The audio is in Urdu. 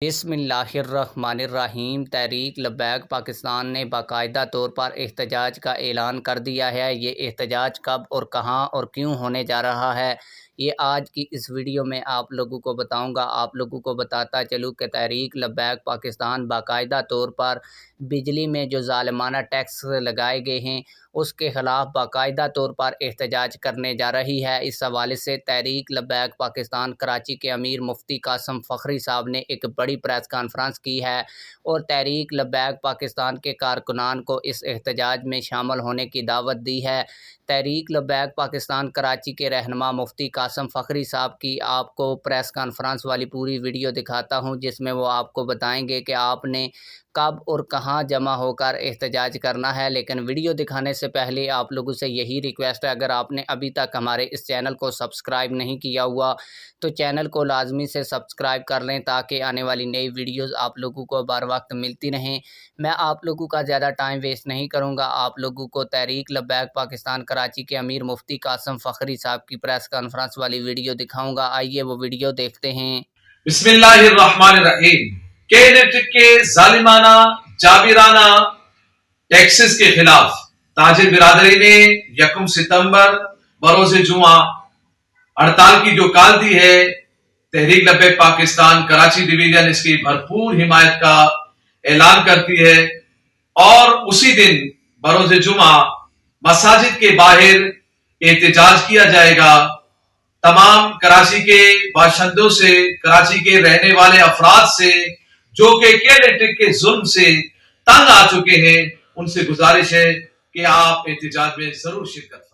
بسم اللہ الرحمن الرحیم۔ تحریک لبیک پاکستان نے باقاعدہ طور پر احتجاج کا اعلان کر دیا ہے۔ یہ احتجاج کب اور کہاں اور کیوں ہونے جا رہا ہے، یہ آج کی اس ویڈیو میں آپ لوگوں کو بتاؤں گا۔ آپ لوگوں کو بتاتا چلوں کہ تحریک لبیک پاکستان باقاعدہ طور پر بجلی میں جو ظالمانہ ٹیکس لگائے گئے ہیں اس کے خلاف باقاعدہ طور پر احتجاج کرنے جا رہی ہے۔ اس حوالے سے تحریک لبیک پاکستان کراچی کے امیر مفتی قاسم فخری صاحب نے ایک بڑی پریس کانفرنس کی ہے اور تحریک لبیک پاکستان کے کارکنان کو اس احتجاج میں شامل ہونے کی دعوت دی ہے۔ تحریک لبیک پاکستان کراچی کے رہنما مفتی قاسم فخری صاحب کی آپ کو پریس کانفرنس والی پوری ویڈیو دکھاتا ہوں، جس میں وہ آپ کو بتائیں گے کہ آپ نے کب اور کہاں جمع ہو کر احتجاج کرنا ہے۔ لیکن ویڈیو دکھانے سے پہلے آپ لوگوں سے یہی ریکویسٹ ہے، اگر آپ نے ابھی تک ہمارے اس چینل کو سبسکرائب نہیں کیا ہوا تو چینل کو لازمی سے سبسکرائب کر لیں تاکہ آنے والی نئی ویڈیوز آپ لوگوں کو بر وقت ملتی رہیں۔ میں آپ لوگوں کا زیادہ ٹائم ویسٹ نہیں کروں گا، آپ لوگوں کو تحریک لبیک پاکستان کراچی کے امیر مفتی قاسم فخری صاحب کی پریس کانفرنس والی ویڈیو دکھاؤں گا۔ آئیے وہ ویڈیو دیکھتے ہیں۔ بسم اللہ الرحمن الرحیم۔ الیکٹرک کے ظالمانہ جابرانہ ٹیکسز کے خلاف تاجر برادری نے 1 ستمبر بروز جمعہ ہڑتال کی جو کال دی ہے، تحریک لبیک پاکستان کراچی ڈویژن اس کی بھرپور حمایت کا اعلان کرتی ہے اور اسی دن بروز جمعہ مساجد کے باہر احتجاج کیا جائے گا۔ تمام کراچی کے باشندوں سے، کراچی کے رہنے والے افراد سے جو کہ الیکٹرک کے ظلم سے تنگ آ چکے ہیں، ان سے گزارش ہے کہ آپ احتجاج میں ضرور شرکت کریں۔